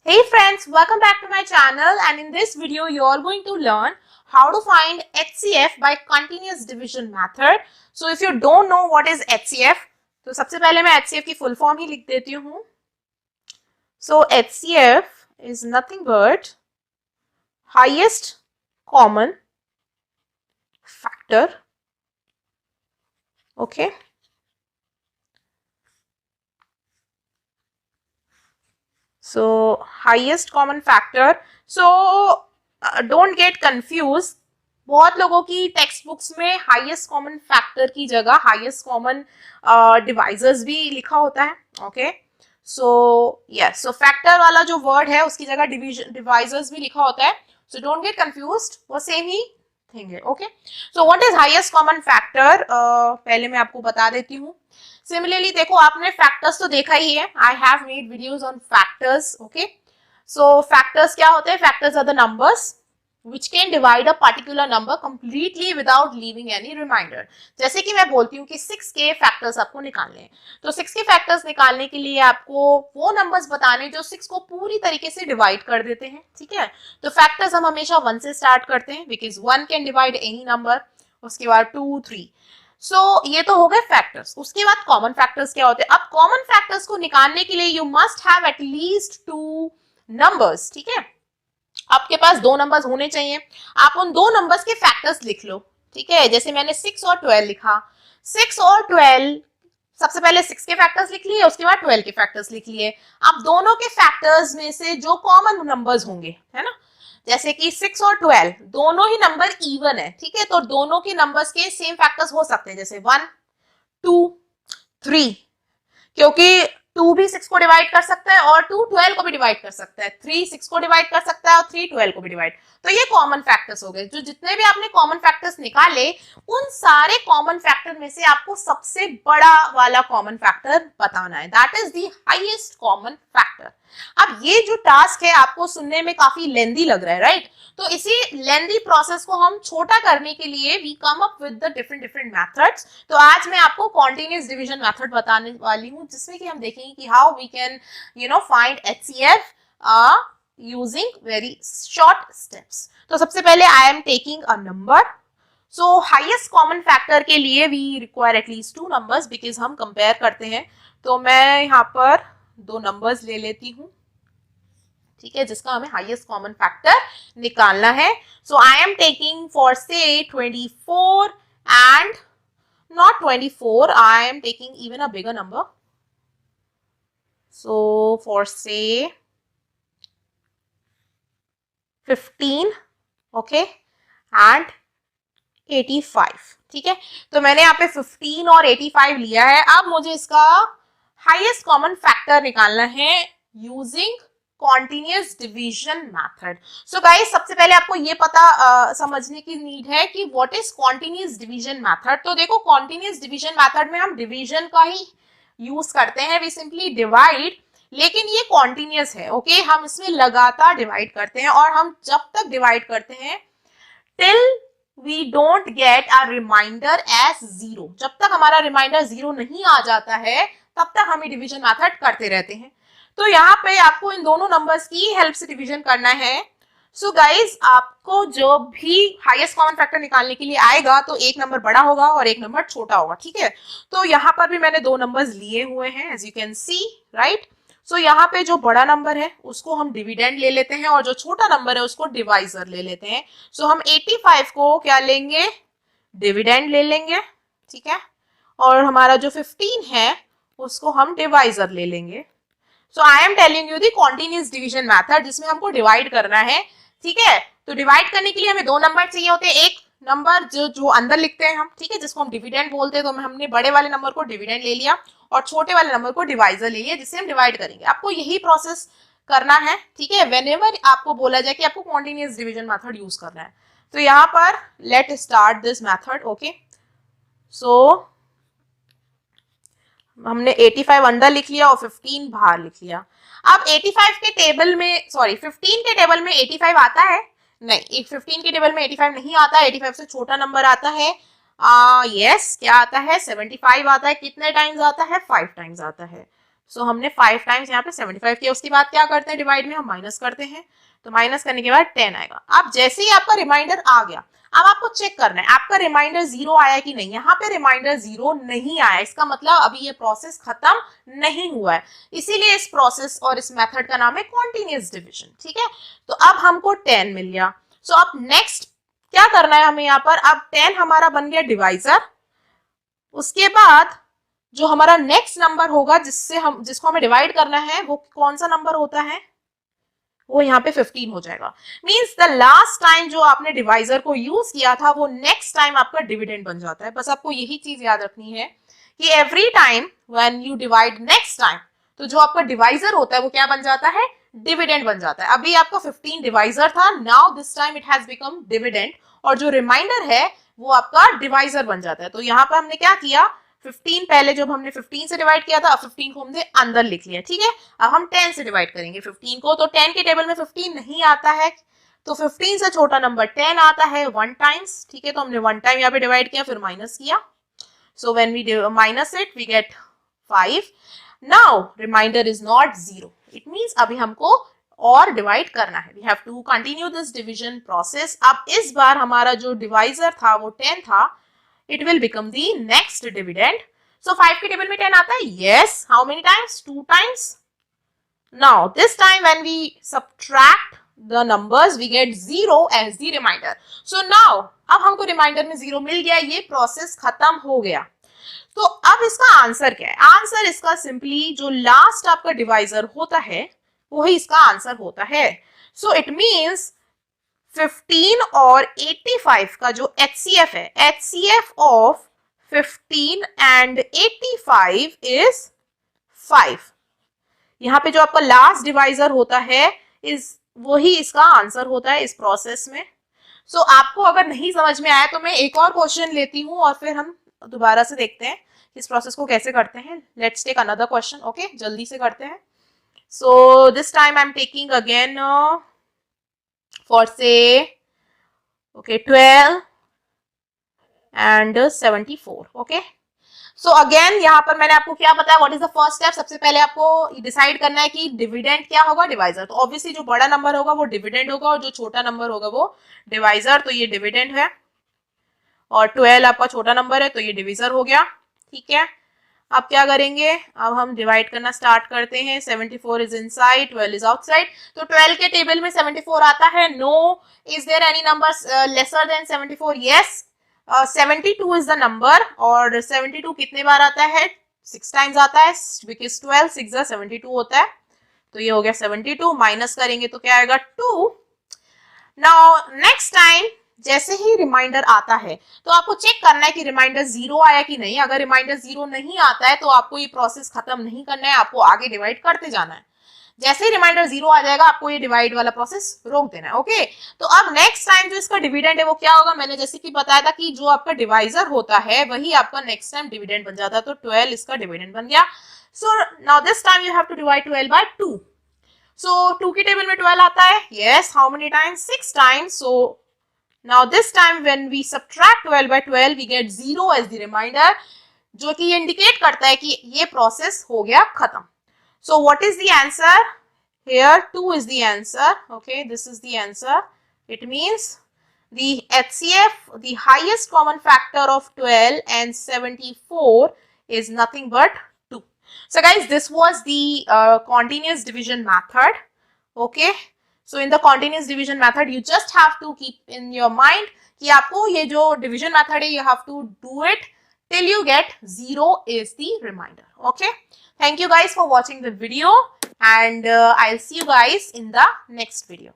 Hey friends, welcome back to my channel, and in this video you are going to learn how to find HCF by continuous division method. So if you don't know what is HCF, तो सबसे पहले मैं HCF की full form ही लिख देती हूँ. So HCF is nothing but highest common factor. Okay. So highest common factor. So don't get confused. बहुत लोगों की टेक्स्ट बुक्स में हाईएस्ट कॉमन फैक्टर की जगह हाईएस्ट कॉमन डिवाइजर्स भी लिखा होता है. ओके, सो यस, सो फैक्टर वाला जो वर्ड है उसकी जगह डिवाइजर्स भी लिखा होता है. सो डोंट गेट कंफ्यूज्ड, वो सेम ही थिंग है. Okay, so what is highest common factor, पहले मैं आपको बता देती हूँ. सिमिलरली देखो, आपने फैक्टर्स तो देखा ही है. I have made videos on factors. Okay, so factors क्या होते हैं? Factors are the numbers which can divide a particular number completely without leaving any reminder. जैसे कि मैं बोलती हूँ कि 6 के फैक्टर्स आपको निकालने हैं, तो 6 के फैक्टर्स निकालने के लिए आपको वो नंबर्स बताने जो 6 को पूरी तरीके से डिवाइड कर देते हैं. ठीक है, तो फैक्टर्स हम हमेशा 1 से स्टार्ट करते हैं because 1 can divide any number. उसके बाद 2, 3. सो ये तो हो गए फैक्टर्स. उसके बाद कॉमन फैक्टर्स क्या होते हैं? अब कॉमन फैक्टर्स को निकालने के लिए you must have at least 2 numbers. ठीक है, आपके पास 2 नंबर्स होने चाहिए. आप उन 2 नंबर्स के फैक्टर्स लिख लो. ठीक है, जैसे मैंने 6 और 12 लिखा. 6 और 12, सबसे पहले 6 के फैक्टर्स लिख लिए, उसके बाद 12 के फैक्टर्स लिख लिए. अब दोनों के फैक्टर्स में से जो कॉमन नंबर्स होंगे, है ना, जैसे कि 6 और 12 दोनों ही नंबर इवन है. ठीक है, तो दोनों के नंबर्स के सेम फैक्टर्स हो सकते हैं, जैसे 1, 2, 3, क्योंकि 2 भी 6 को डिवाइड कर सकता है और 2 12 को भी डिवाइड कर सकता है. 3 6 को डिवाइड कर सकता है और 3 12 को भी डिवाइड. तो ये कॉमन फैक्टर्स हो गए. जो जितने भी आपने कॉमन फैक्टर्स निकाले, उन सारे कॉमन फैक्टर में से आपको सबसे बड़ा वाला कॉमन फैक्टर बताना है. That is the highest common factor. अब ये जो टास्क है आपको सुनने में काफी लेंदी लग रहा है, राइट? तो इसी लेंदी प्रोसेस को हम छोटा करने के लिए we come up with the different methods. तो आज मैं आपको कॉन्टिन्यूअस डिवीजन मेथड बताने वाली हूँ, जिसमें कि हम देखेंगे कि how we can find HCF using very short steps. तो सबसे पहले I am taking a number. So highest common factor के लिए we require at least 2 numbers because हम कंपेयर करते हैं. तो मैं यहाँ पर 2 नंबर्स ले लेती हूँ. ठीक है, जिसका हमें हाईएस्ट कॉमन फैक्टर निकालना है. सो आई एम टेकिंग फॉर से 24 and not 24, I am taking even a bigger number. So for say 15, okay, and 85. ठीक है, तो मैंने यहाँ पे 15 और 85 लिया है. अब मुझे इसका हाईएस्ट कॉमन फैक्टर निकालना है using continuous division method. So guys, सबसे पहले आपको ये पता समझने की नीड है कि what is continuous division method. तो देखो, कॉन्टिन्यूअस डिवीजन मेथड में हम डिवीजन का ही यूज करते हैं. वी सिंपली डिवाइड, लेकिन ये कॉन्टिन्यूअस है. ओके, हम इसमें लगातार डिवाइड करते हैं और हम जब तक डिवाइड करते हैं till we don't get a remainder as 0. जब तक हमारा रिमाइंडर 0 नहीं आ जाता है तब तक हम डिवीजन मेथड करते रहते हैं. तो यहाँ पे आपको इन दोनों नंबर्स की हेल्प से डिवीजन करना है. सो गाइज, आपको जो भी हाईएस्ट कॉमन फैक्टर निकालने के लिए आएगा तो एक नंबर बड़ा होगा और एक नंबर छोटा होगा. ठीक है, तो यहाँ पर भी मैंने 2 नंबर्स लिए हुए हैं, as you can see, right. So यहाँ पे जो बड़ा नंबर है उसको हम डिविडेंड ले लेते हैं और जो छोटा नंबर है उसको डिवाइजर ले लेते हैं. सो हम 85 को क्या लेंगे? डिविडेंड ले लेंगे. ठीक है, और हमारा जो 15 है उसको हम डिवाइजर ले लेंगे. So I am telling you the continuous division method, जिसमें हमको डिवाइड करना है. ठीक है, तो डिवाइड करने के लिए हमें 2 नंबर चाहिए होते हैं. एक नंबर जो अंदर लिखते हैं हम, ठीक है, जिसको हम डिविडेंड बोलते हैं. तो हमने बड़े वाले नंबर को डिविडेंड ले लिया और छोटे वाले नंबर को डिवाइजर ले लिया, जिससे हम डिवाइड करेंगे. आपको यही प्रोसेस करना है. ठीक है, व्हेनेवर आपको बोला जाए कि आपको कॉन्टिन्यूअस डिवीजन मेथड यूज करना है. तो यहाँ पर let start this method. Okay, so हमने 85 अंदर लिख लिया और 15 बाहर लिख लिया. अब 85 के टेबल में, सॉरी 15 के टेबल में 85 आता है? नहीं, 15 के टेबल में 85 नहीं आता. 85 से छोटा नंबर आता है. यस, क्या आता है? 75 आता है. कितने टाइम्स आता है? 5 टाइम्स आता है. सो हमने 5 टाइम्स यहाँ पे 75 किया, उसके बाद क्या करते हैं डिवाइड में हम माइनस करते हैं, तो माइनस करने के बाद 10 आएगा। अब जैसे ही आपका रिमाइंडर आ गया, अब आपको चेक करना है आपका रिमाइंडर 0 आया कि नहीं। यहाँ पे रिमाइंडर 0 नहीं आया, इसका मतलब अभी ये प्रोसेस खत्म नहीं हुआ है, इसीलिए इस प्रोसेस और इस मेथड का नाम है कॉन्टिन्यूअस डिविजन। ठीक है, तो अब हमको 10 मिल गया। सो अब नेक्स्ट क्या करना है हमें यहाँ पर, अब 10 हमारा बन गया डिवाइजर। उसके बाद जो हमारा नेक्स्ट नंबर होगा जिसको हमें डिवाइड करना है, वो कौन सा नंबर होता है, वो यहाँ पे 15 हो जाएगा। मींस द लास्ट टाइम जो आपने डिवाइजर को यूज किया था वो नेक्स्ट टाइम आपका डिविडेंड बन जाता है। बस आपको यही चीज याद रखनी है कि every time when you divide next time, तो जो आपका डिवाइजर होता है वो क्या बन जाता है, डिविडेंड बन जाता है। अभी आपका 15 डिवाइजर था, now this time it has become dividend, और जो रिमाइंडर है वो आपका डिवाइजर बन जाता है। तो यहाँ पर हमने क्या किया, 15 पहले जब हमने 15 से डिवाइड किया था, अब 15 को हमने अंदर लिख लिया। ठीक है, अब हम 10 से डिवाइड करेंगे 15 को, तो 10 के टेबल में 15 नहीं आता है, तो 15 से छोटा नंबर 10 आता है 1 टाइम्स। ठीक है, तो हमने 1 टाइम यहाँ पे डिवाइड किया, फिर माइनस किया, so when we minus it we get 5। Now remainder is not 0, it means अभी हमको और डिवाइड करना है, we have to continue this division process. अब इस बार हमारा जो डिवाइजर था वो 10 था, it will become the next dividend. So 5 के टेबल में 10 आता है, yes. How many times? 2 times. Now this time when we subtract the numbers we get 0 as the remainder. So now अब हमको रिमाइंडर में 0 मिल गया, ये प्रोसेस खत्म हो गया। तो अब इसका आंसर क्या है, आंसर इसका सिंपली जो लास्ट आपका डिवाइजर होता है वही इसका आंसर होता है। सो इट मीन्स 15 और 85 का जो HCF है, HCF ऑफ 15 एंड 85 इज 5। यहाँ पे जो आपका लास्ट डिवाइजर होता है इस वही इसका आंसर होता है इस प्रोसेस में। सो आपको अगर नहीं समझ में आया तो मैं एक और क्वेश्चन लेती हूँ और फिर हम दोबारा से देखते हैं इस प्रोसेस को कैसे करते हैं। Let's take another question, okay, जल्दी से करते हैं। So this time I am taking again for say okay 12 and 74, okay. So again यहाँ पर मैंने आपको क्या बताया, what is the first step, सबसे पहले आपको डिसाइड करना है कि डिविडेंड क्या होगा, डिवाइजर। तो ऑब्वियसली जो बड़ा नंबर होगा वो डिविडेंड होगा और जो छोटा नंबर होगा वो डिवाइजर। तो ये डिविडेंड है और 12 आपका छोटा नंबर है तो ये डिविजर हो गया। ठीक है, अब क्या करेंगे, अब हम डिवाइड करना स्टार्ट करते हैं। 74 इज इनसाइड, 12 इज आउटसाइड। तो 12 के टेबल में 74 आता है, no. Is there any number lesser than 74? Yes, 72 is the number. और 72 कितने बार आता है, 6 टाइम्स आता है, बिकॉज 12 6 72 होता है। तो ये हो गया 72, माइनस करेंगे तो क्या आएगा 2। नाउ नेक्स्ट टाइम जैसे ही रिमाइंडर आता है तो आपको चेक करना है कि रिमाइंडर 0 आया कि नहीं। अगर रिमाइंडर 0 नहीं आता है तो आपको ये प्रोसेस खत्म नहीं करना है, आपको आगे डिवाइड करते जाना है। जैसे ही रिमाइंडर 0 आ जाएगा आपको ये डिवाइड वाला प्रोसेस रोक देना है, ओके। तो अब नेक्स्ट टाइम जो इसका डिविडेंड है वो क्या होगा, मैंने जैसे कि बताया था कि जो आपका डिवाइजर होता है वही आपका नेक्स्ट टाइम डिविडेंड बन जाता है। तो 12 इसका डिविडेंड बन गया। So now this time you have to divide 12 by 2। So 2 के टेबल में 12 आता है, yes. How many times, 6 times. So now this time when we subtract 12 by 12 we get 0 as the remainder, जो कि ये इंडिकेट करता है कि ये प्रोसेस हो गया खत्म। so what is the answer here? 2 is the answer, okay, this is the answer. It means the HCF, the highest common factor of 12 and 74 is nothing but 2. So guys, this was the continuous division method, okay. So in the continuous division method you just have to keep in your mind कि आपको ये जो division method है you have to do it till you get 0 is the remainder, okay. Thank you guys for watching the video and I'll see you guys in the next video.